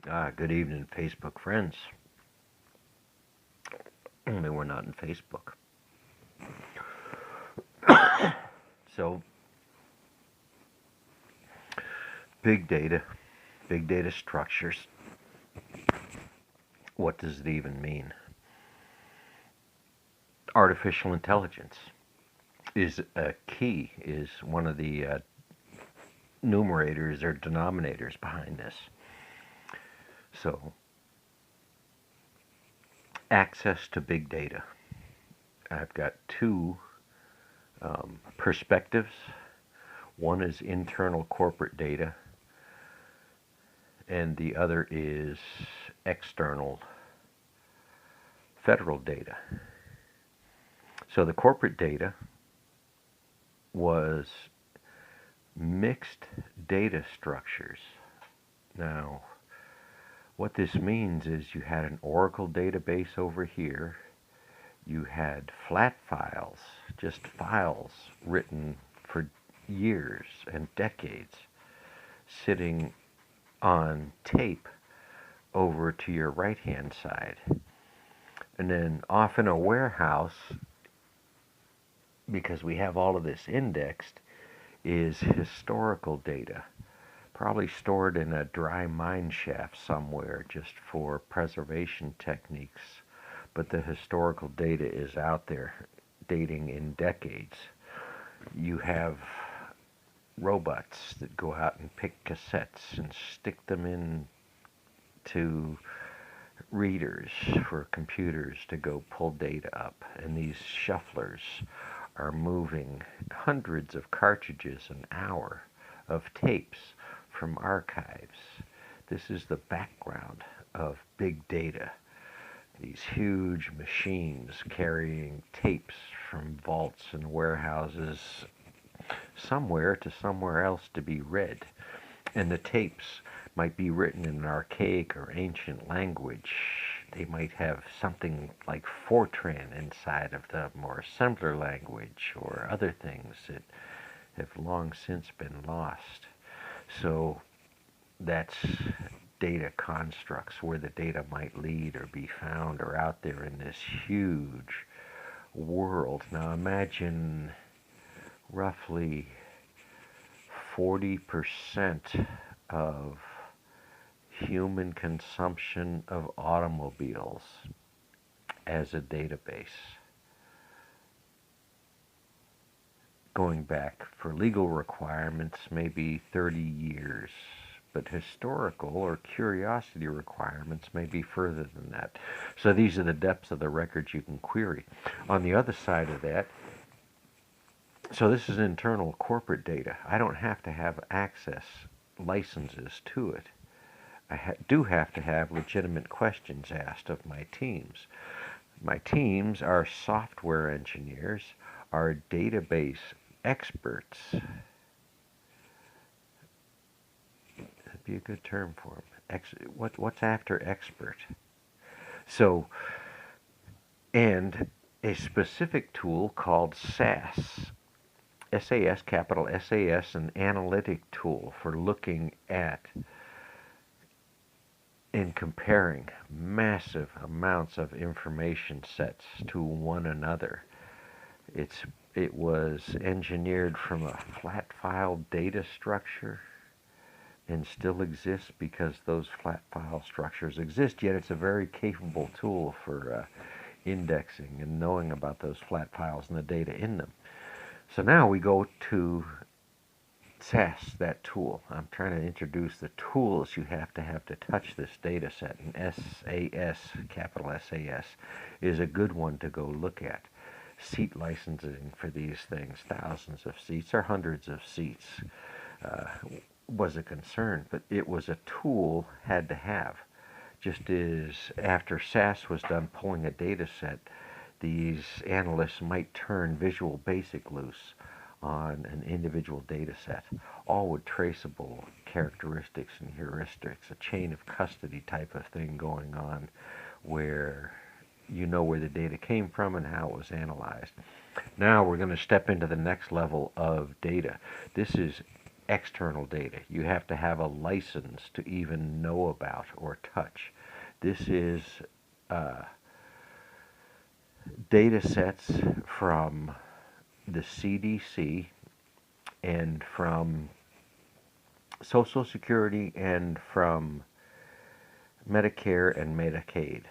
Good evening, Facebook friends. Only we're not in Facebook. So, big data structures. What does it even mean? Artificial intelligence is a key, is one of the numerators or denominators behind this. So, access to big data. I've got two perspectives. One is internal corporate data, and the other is external federal data. So the corporate data was mixed data structures. Now, what this means is you had an Oracle database over here. You had flat files, just files written for years and decades, sitting on tape over to your right-hand side. And then off in a warehouse, because we have all of this indexed, is historical data, probably stored in a dry mine shaft somewhere just for preservation techniques. But the historical data is out there, dating in decades. You have robots that go out and pick cassettes and stick them in to readers for computers to go pull data up. And these shufflers are moving hundreds of cartridges an hour of tapes from archives. This is the background of big data. These huge machines carrying tapes from vaults and warehouses somewhere to somewhere else to be read. And the tapes might be written in an archaic or ancient language. They might have something like Fortran inside of them, or assembler language, or other things that have long since been lost. So that's data constructs, where the data might lead or be found or out there in this huge world. Now imagine roughly 40% of human consumption of automobiles as a database. Going back for legal requirements, maybe 30 years, but historical or curiosity requirements may be further than that. So these are the depths of the records you can query. On the other side of that, so this is internal corporate data. I don't have to have access licenses to it. I do have to have legitimate questions asked of my teams. My teams are software engineers, are database experts. That'd be a good term for them. What's after expert? So, and a specific tool called SAS. SAS, capital SAS, an analytic tool for looking at and comparing massive amounts of information sets to one another. It was engineered from a flat file data structure and still exists because those flat file structures exist, yet it's a very capable tool for indexing and knowing about those flat files and the data in them. So now we go to SAS, that tool. I'm trying to introduce the tools you have to touch this data set, and SAS, capital SAS, is a good one to go look at. Seat licensing for these things, thousands of seats or hundreds of seats, was a concern, but it was a tool had to have. Just as after SAS was done pulling a data set, these analysts might turn Visual Basic loose on an individual data set, all with traceable characteristics and heuristics, a chain of custody type of thing going on where you know where the data came from and how it was analyzed. Now we're going to step into the next level of data. This is external data. You have to have a license to even know about or touch. This is uh, data sets from the CDC and from Social Security and from Medicare and Medicaid.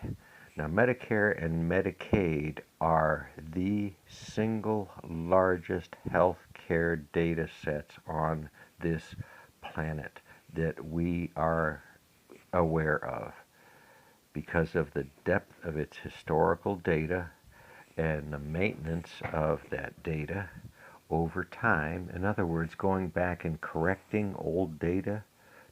Now, Medicare and Medicaid are the single largest health care data sets on this planet that we are aware of because of the depth of its historical data and the maintenance of that data over time. In other words, going back and correcting old data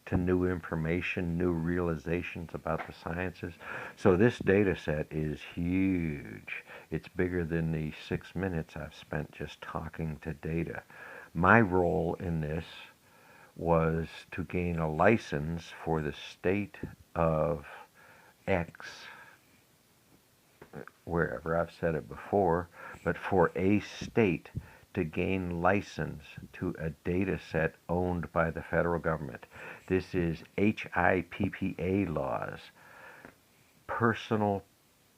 to new information, new realizations about the sciences. So this data set is huge. It's bigger than the 6 minutes I've spent just talking to data. My role in this was to gain a license for the state of X, wherever I've said it before, but for a state to gain license to a data set owned by the federal government. This is HIPPA laws, personal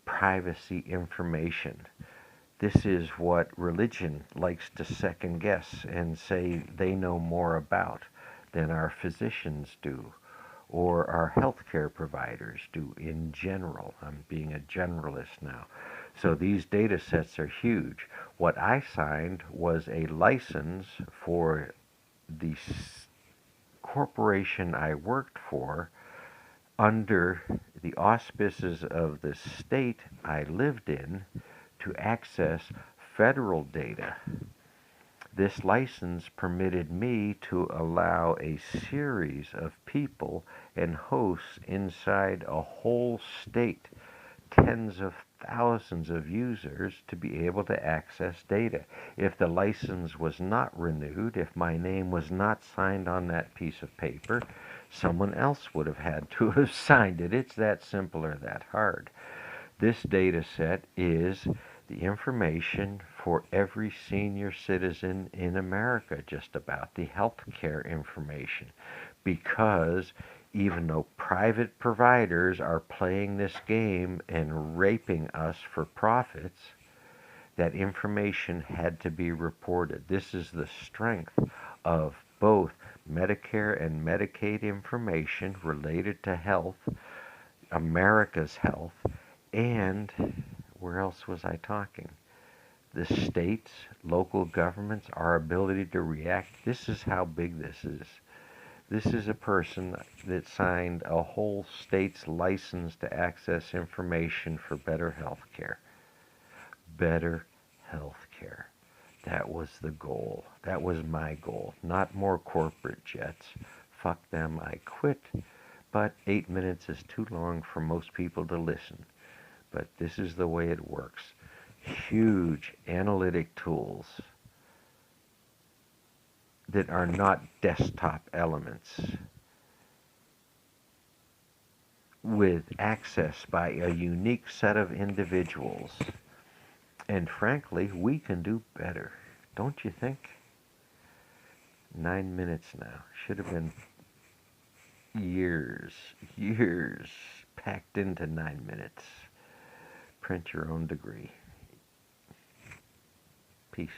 privacy information. This is what religion likes to second guess and say they know more about than our physicians do or our healthcare providers do in general. I'm being a generalist now. So these data sets are huge. What I signed was a license for the corporation I worked for under the auspices of the state I lived in to access federal data. This license permitted me to allow a series of people and hosts inside a whole state, tens of thousands of users, to be able to access data. If the license was not renewed, if my name was not signed on that piece of paper, someone else would have had to have signed it. It's that simple or that hard. This data set is the information for every senior citizen in America, just about the health care information. Because even though private providers are playing this game and raping us for profits, that information had to be reported. This is the strength of both Medicare and Medicaid information related to health, America's health, and where else was I talking? The states, local governments, our ability to react. This is how big this is. This is a person that signed a whole state's license to access information for better health care. Better health care. That was the goal. That was my goal. Not more corporate jets. Fuck them, I quit. But 8 minutes is too long for most people to listen. But this is the way it works. Huge analytic tools that are not desktop elements with access by a unique set of individuals. And frankly, we can do better. Don't you think? 9 minutes now. Should have been years packed into 9 minutes. Print your own degree. Peace.